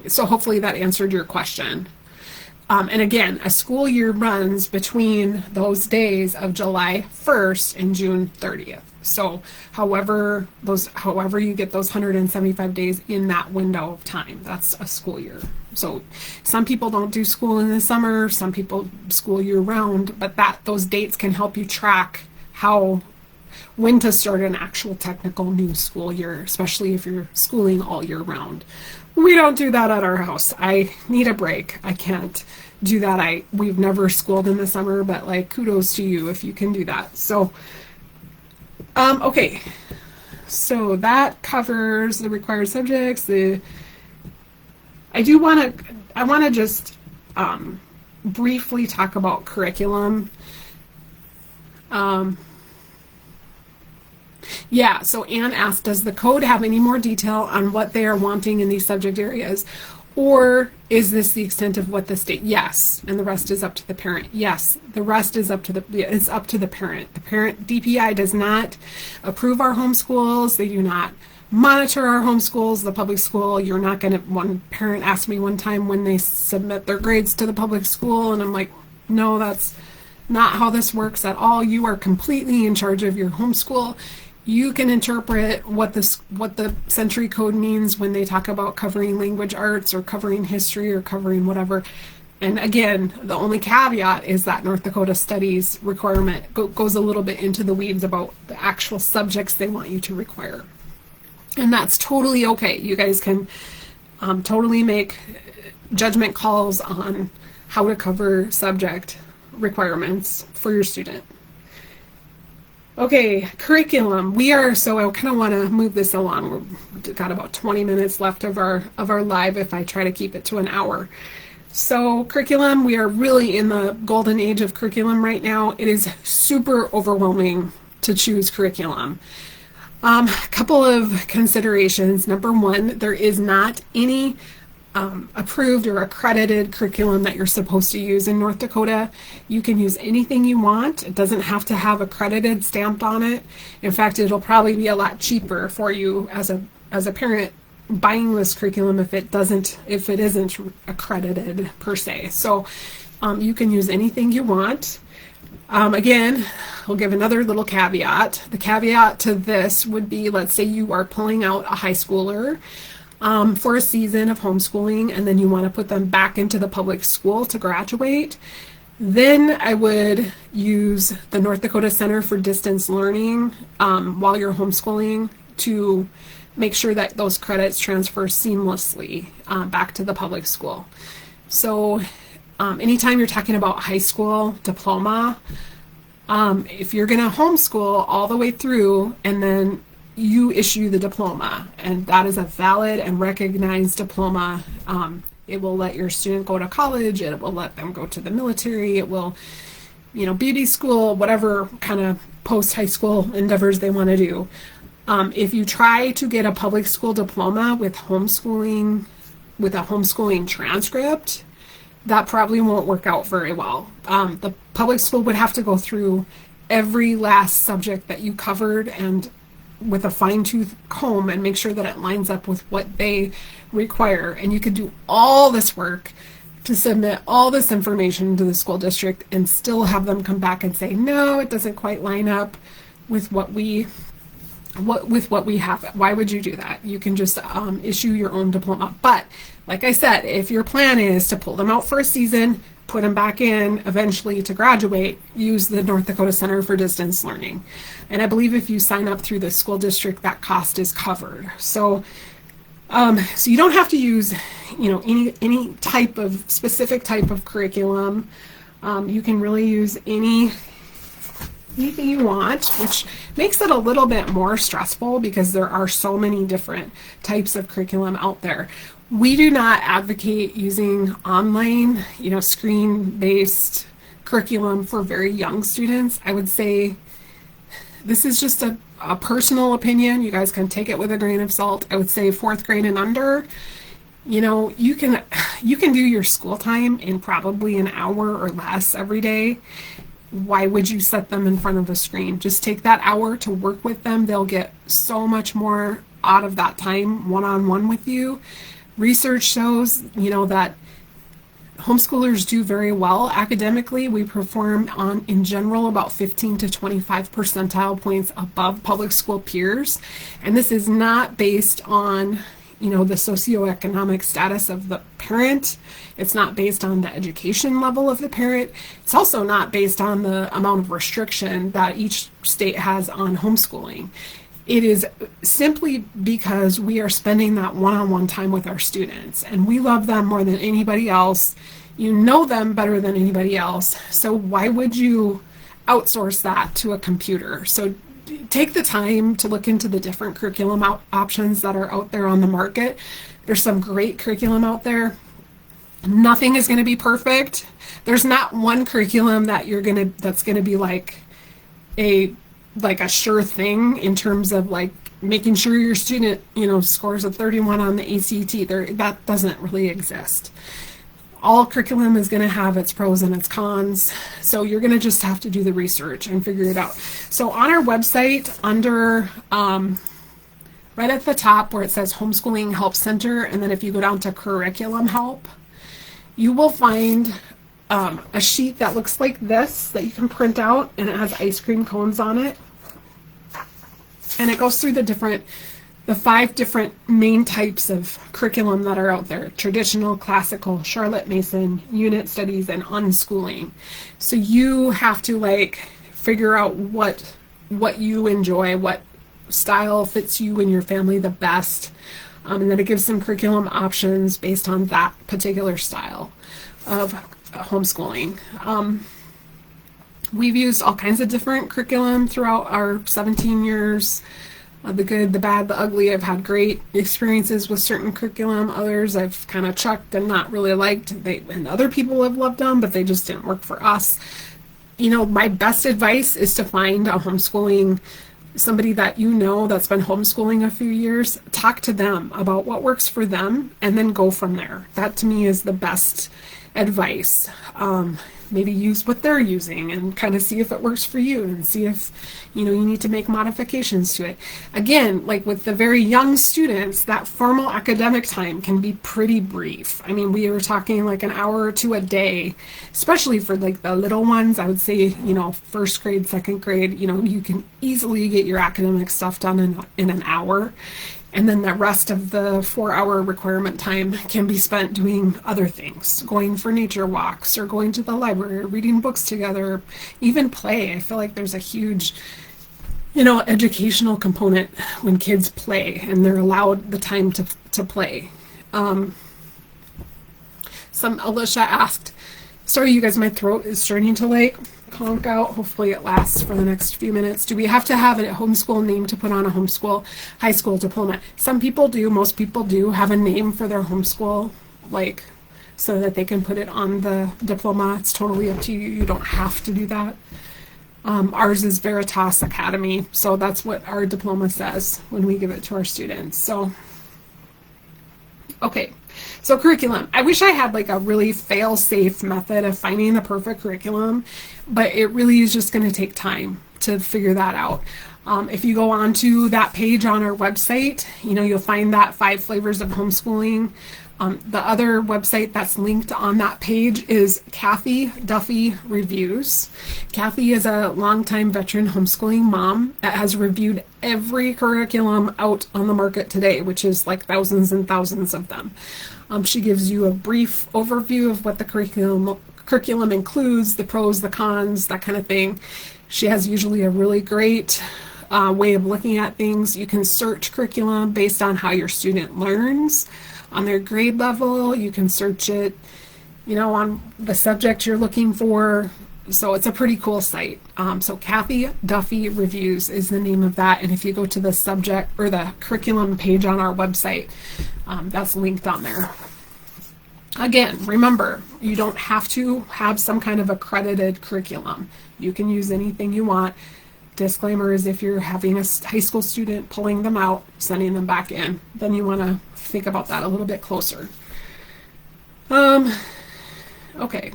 so hopefully that answered your question. And again, a school year runs between those days of July 1st and June 30th. So however you get those 175 days in that window of time, that's a school year. So some people don't do school in the summer, some people school year round, but those dates can help you track when to start an actual technical new school year, especially if you're schooling all year round. We don't do that at our house. I need a break. I can't do that. We've never schooled in the summer, but like, kudos to you if you can do that. So, okay. So that covers the required subjects. I want to just briefly talk about curriculum. Yeah, so Anne asked, does the code have any more detail on what they are wanting in these subject areas? Or is this the extent of what the state? Yes, and the rest is up to the parent. Yes, the rest is up to the parent. The parent, DPI does not approve our homeschools. They do not monitor our homeschools. The public school, you're not going to, one parent asked me one time when they submit their grades to the public school, and I'm like, no, that's not how this works at all. You are completely in charge of your homeschool. You can interpret what the Century Code means when they talk about covering language arts or covering history or covering whatever. And again, the only caveat is that North Dakota studies requirement goes a little bit into the weeds about the actual subjects they want you to require. And that's totally okay. You guys can totally make judgment calls on how to cover subject requirements for your student. Okay, curriculum. So I kind of want to move this along. We've got about 20 minutes left of our live if I try to keep it to an hour. So curriculum, we are really in the golden age of curriculum right now. It is super overwhelming to choose curriculum. A couple of considerations. Number one, there is not any approved or accredited curriculum that you're supposed to use in North Dakota. You can use anything you want. It doesn't have to have accredited stamped on it. In fact, it'll probably be a lot cheaper for you as a parent buying this curriculum if it isn't accredited per se. So you can use anything you want. Again, I'll give another little caveat. The caveat to this would be, let's say you are pulling out a high schooler for a season of homeschooling, and then you want to put them back into the public school to graduate. Then I would use the North Dakota Center for Distance Learning while you're homeschooling to make sure that those credits transfer seamlessly back to the public school. So anytime you're talking about high school diploma, if you're going to homeschool all the way through and then you issue the diploma, and that is a valid and recognized diploma, it will let your student go to college, it will let them go to the military, it will, beauty school, whatever kind of post-high school endeavors they want to do. If you try to get a public school diploma with homeschooling, with a homeschooling transcript, that probably won't work out very well. The public school would have to go through every last subject that you covered and with a fine-tooth comb and make sure that it lines up with what they require. And you could do all this work to submit all this information to the school district and still have them come back and say, no, it doesn't quite line up with what we have. Why would you do that? You can just issue your own diploma. But like I said, if your plan is to pull them out for a season, put them back in eventually to graduate, use the North Dakota Center for Distance Learning. And I believe if you sign up through the school district, that cost is covered. So you don't have to use, any type of specific type of curriculum. You can really use anything you want, which makes it a little bit more stressful because there are so many different types of curriculum out there. We do not advocate using online, screen-based curriculum for very young students. I would say this is just a personal opinion. You guys can take it with a grain of salt. I would say 4th grade and under, you can do your school time in probably an hour or less every day. Why would you set them in front of a screen? Just take that hour to work with them. They'll get so much more out of that time one-on-one with you. Research shows, that homeschoolers do very well academically. We perform in general, about 15 to 25 percentile points above public school peers. And this is not based on, the socioeconomic status of the parent. It's not based on the education level of the parent. It's also not based on the amount of restriction that each state has on homeschooling. It is simply because we are spending that one-on-one time with our students, and we love them more than anybody else. You know them better than anybody else. So why would you outsource that to a computer? So take the time to look into the different curriculum options that are out there on the market. There's some great curriculum out there. Nothing is going to be perfect. There's not one curriculum that's going to be like a sure thing in terms of like making sure your student, scores a 31 on the ACT. That doesn't really exist. All curriculum is going to have its pros and its cons. So you're going to just have to do the research and figure it out. So on our website, under right at the top where it says Homeschooling Help Center, and then if you go down to Curriculum Help, you will find a sheet that looks like this that you can print out, and it has ice cream cones on it. And it goes through the 5 different main types of curriculum that are out there: traditional, classical, Charlotte Mason, unit studies, and unschooling. So you have to figure out what you enjoy, what style fits you and your family the best. And then it gives some curriculum options based on that particular style of homeschooling. We've used all kinds of different curriculum throughout our 17 years. The good, the bad, the ugly. I've had great experiences with certain curriculum. Others I've kind of chucked and not really liked. And other people have loved them, but they just didn't work for us. My best advice is to find a homeschooling somebody that that's been homeschooling a few years. Talk to them about what works for them and then go from there. That to me is the best advice. Maybe use what they're using and kind of see if it works for you, and see if you need to make modifications to it. Again, like with the very young students, that formal academic time can be pretty brief. I mean, we were talking like an hour or two a day, especially for like the little ones. I would say 1st grade, 2nd grade, you can easily get your academic stuff done in an hour. And then the rest of the 4-hour requirement time can be spent doing other things, going for nature walks or going to the library, reading books together, even play. I feel like there's a huge, educational component when kids play and they're allowed the time to play. Alicia asked, sorry, you guys, my throat is starting to conk out. Hopefully it lasts for the next few minutes. Do we have to have a homeschool name to put on a homeschool high school diploma? Some people do. Most people do have a name for their homeschool, so that they can put it on the diploma. It's totally up to you. You don't have to do that. Ours is Veritas Academy, so that's what our diploma says when we give it to our students. So, okay. So curriculum. I wish I had a really fail-safe method of finding the perfect curriculum, but it really is just going to take time to figure that out. If you go onto that page on our website, you'll find that 5 flavors of homeschooling. The other website that's linked on that page is Kathy Duffy Reviews. Kathy is a longtime veteran homeschooling mom that has reviewed every curriculum out on the market today, which is thousands and thousands of them. She gives you a brief overview of what the curriculum includes, the pros, the cons, that kind of thing. She has usually a really great way of looking at things. You can search curriculum based on how your student learns. On their grade level, you can search it, on the subject you're looking for. So it's a pretty cool site. So Kathy Duffy Reviews is the name of that. And if you go to the subject or the curriculum page on our website, that's linked on there. Again, remember, you don't have to have some kind of accredited curriculum. You can use anything you want. Disclaimer is if you're having a high school student pulling them out, sending them back in, then you want to think about that a little bit closer. Okay.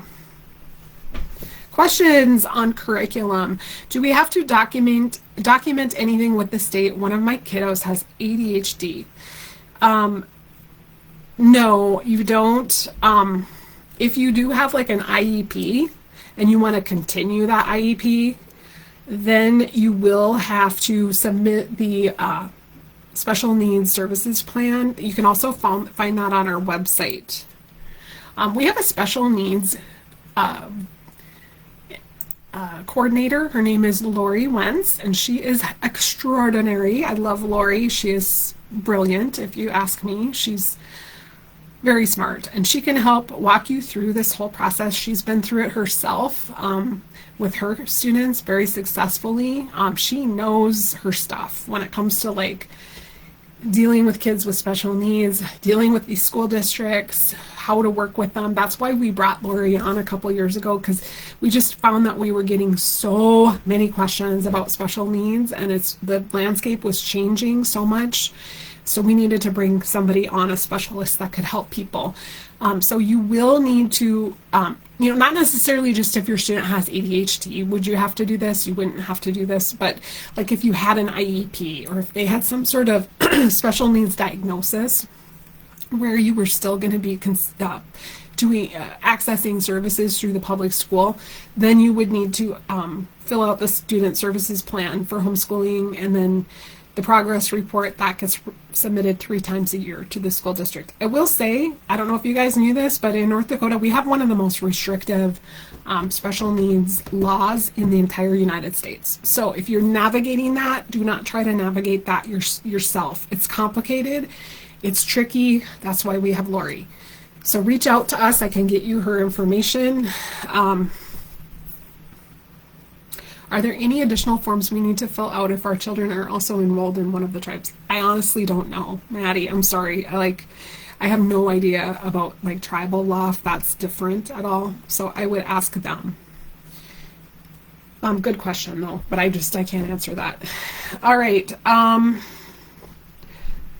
Questions on curriculum. Do we have to document anything with the state? One of my kiddos has ADHD. No, you don't. If you do have an IEP and you want to continue that IEP, then you will have to submit the special needs services plan. You can also find that on our website. We have a special needs coordinator. Her name is Lori Wentz, and she is extraordinary. I love Lori. She is brilliant, if you ask me. She's very smart, and she can help walk you through this whole process. She's been through it herself with her students very successfully. She knows her stuff when it comes to dealing with kids with special needs, dealing with these school districts, how to work with them. That's why we brought Lori on a couple years ago, because we just found that we were getting so many questions about special needs, and the landscape was changing so much. So we needed to bring somebody on, a specialist that could help people. So you will need to, not necessarily just if your student has ADHD, would you have to do this? You wouldn't have to do this. But if you had an IEP or if they had some sort of special needs diagnosis where you were still going to be accessing services through the public school, then you would need to fill out the student services plan for homeschooling, and then the progress report that gets submitted 3 times a year to the school district. I will say, I don't know if you guys knew this, but in North Dakota, we have one of the most restrictive special needs laws in the entire United States. So if you're navigating that, do not try to navigate that yourself. It's complicated. It's tricky. That's why we have Lori. So reach out to us. I can get you her information. Are there any additional forms we need to fill out if our children are also enrolled in one of the tribes? I honestly don't know, Maddie. I'm sorry. I have no idea about tribal law, if that's different at all. So I would ask them. Good question though, but I can't answer that. All right. All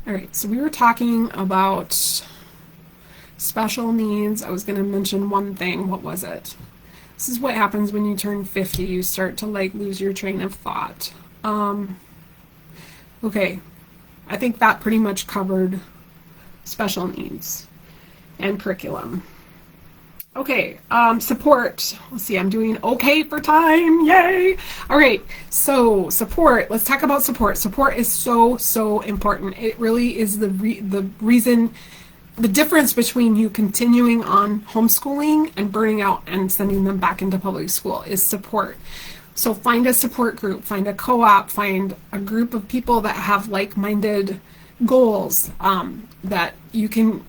right. So we were talking about special needs. I was going to mention one thing. What was it? This is what happens when you turn 50. You start to lose your train of thought. Okay, I think that pretty much covered special needs and curriculum. Okay, support. Let's see, I'm doing okay for time. Yay! All right, so support. Let's talk about support. Support is so important. It really is the reason, the difference between you continuing on homeschooling and burning out and sending them back into public school is support. So find a support group, find a co-op, find a group of people that have like-minded goals, that you can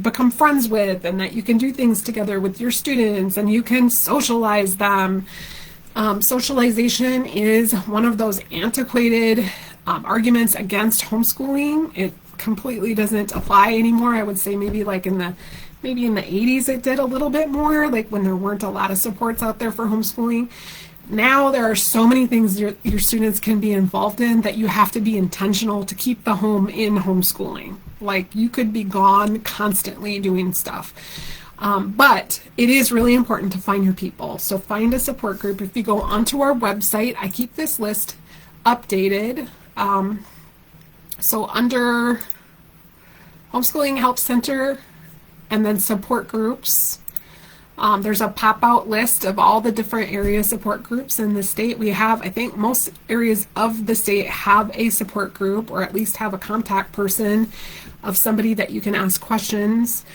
become friends with, and that you can do things together with your students, and you can socialize them. Socialization is one of those antiquated arguments against homeschooling. It completely doesn't apply anymore. I would say maybe in the 80s it did a little bit more, like when there weren't a lot of supports out there for homeschooling. Now there are so many things your students can be involved in that you have to be intentional to keep the home in homeschooling. Like, you could be gone constantly doing stuff. But it is really important to find your people. So find a support group. If you go onto our website, I keep this list updated. So under Homeschooling Help Center and then support groups, there's a pop-out list of all the different area support groups in the state. We have, I think most areas of the state have a support group, or at least have a contact person of somebody that you can ask questions.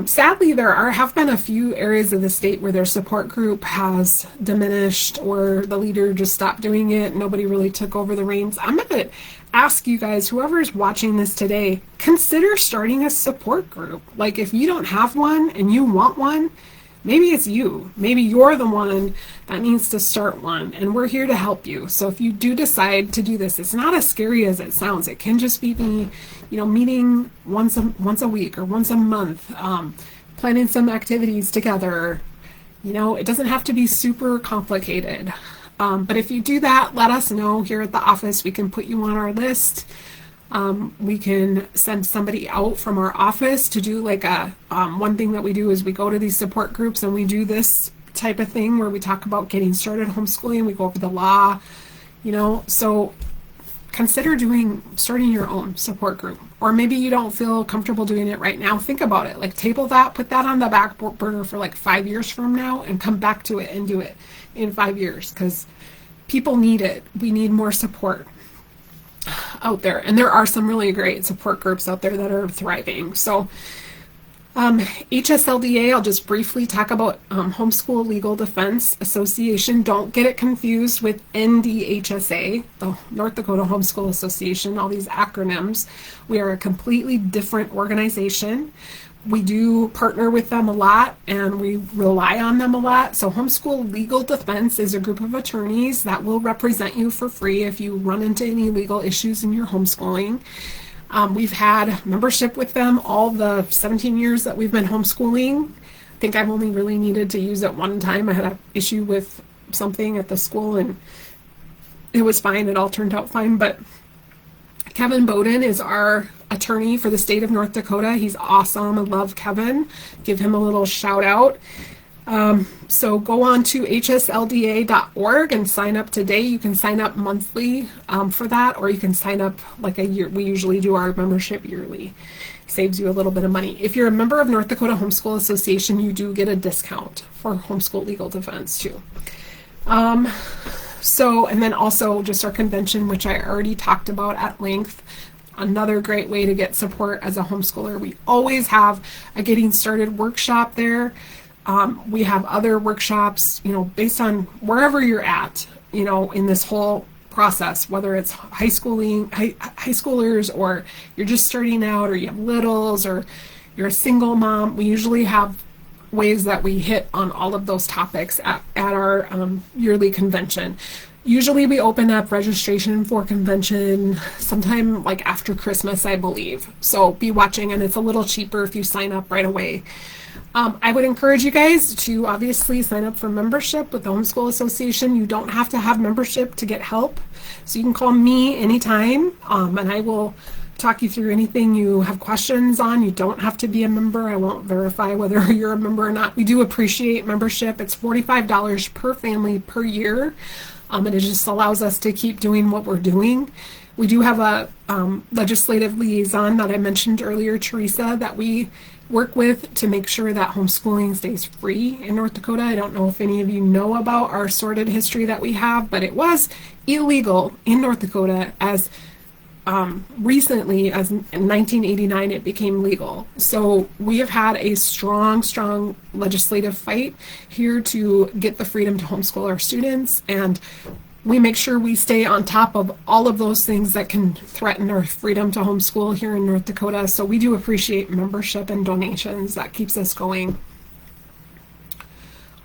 Sadly, there have been a few areas of the state where their support group has diminished, or the leader just stopped doing it. Nobody really took over the reins. I'm going to ask you guys, whoever's watching this today, consider starting a support group. Like, if you don't have one and you want one, maybe it's you. Maybe you're the one that needs to start one, and we're here to help you. So if you do decide to do this, it's not as scary as it sounds. It can just be meeting once a week or once a month, planning some activities together. It doesn't have to be super complicated. But if you do that, let us know here at the office. We can put you on our list. We can send somebody out from our office to do one thing that we do is we go to these support groups and we do this type of thing where we talk about getting started homeschooling. We go over the law, so consider starting your own support group. Or maybe you don't feel comfortable doing it right now. Think about it. Table that, put that on the back burner for 5 years from now, and come back to it and do it in 5 years, because people need it. We need more support out there, and there are some really great support groups out there that are thriving. So HSLDA, I'll just briefly talk about Homeschool Legal Defense Association. Don't get it confused with NDHSA, the North Dakota Homeschool Association, all these acronyms. We are a completely different organization. We do partner with them a lot, and we rely on them a lot. So Homeschool Legal Defense is a group of attorneys that will represent you for free if you run into any legal issues in your homeschooling. We've had membership with them all the 17 years that we've been homeschooling. I think I've only really needed to use it one time. I had an issue with something at the school, and it was fine. It all turned out fine. But Kevin Bowden is our attorney for the state of North Dakota. He's awesome. I love Kevin. Give him a little shout out. So go on to hslda.org and sign up today. You can sign up monthly for that, or you can sign up like a year. We usually do our membership yearly. Saves you a little bit of money. If you're a member of North Dakota Homeschool Association, you do get a discount for Homeschool Legal Defense too. And then also just our convention, which I already talked about at length. Another great way to get support as a homeschooler. We always have a getting started workshop there. We have other workshops, based on wherever you're at, in this whole process, whether it's high schoolers, or you're just starting out, or you have littles, or you're a single mom. We usually have ways that we hit on all of those topics at our yearly convention. Usually we open up registration for convention sometime after Christmas, I believe. So be watching, and it's a little cheaper if you sign up right away. I would encourage you guys to obviously sign up for membership with the Homeschool Association. You don't have to have membership to get help. So you can call me anytime, and I will talk you through anything you have questions on. You don't have to be a member. I won't verify whether you're a member or not. We do appreciate membership. It's $45 per family per year. And it just allows us to keep doing what we're doing. We do have a legislative liaison that I mentioned earlier, Teresa, that we work with to make sure that homeschooling stays free in North Dakota. I don't know if any of you know about our sordid history that we have, but it was illegal in North Dakota as recently as in 1989 it became legal. So we have had a strong legislative fight here to get the freedom to homeschool our students, and we make sure we stay on top of all of those things that can threaten our freedom to homeschool here in North Dakota. So we do appreciate membership and donations. That keeps us going.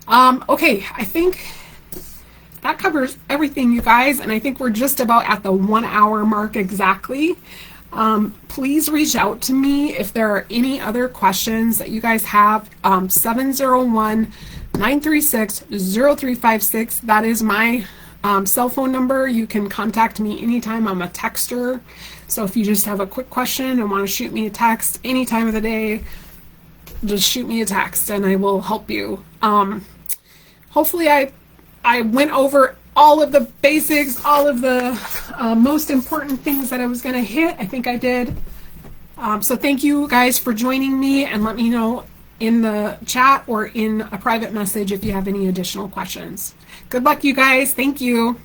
Okay, I think that covers everything, you guys, and I think we're just about at the 1 hour mark exactly. Please reach out to me if there are any other questions that you guys have. 701-936-0356. That is my cell phone number. You can contact me anytime. I'm a texter. So if you just have a quick question and want to shoot me a text any time of the day, just shoot me a text and I will help you. Hopefully I went over all of the basics, all of the most important things that I was going to hit. I think I did. So thank you guys for joining me, and let me know in the chat or in a private message if you have any additional questions. Good luck, you guys. Thank you.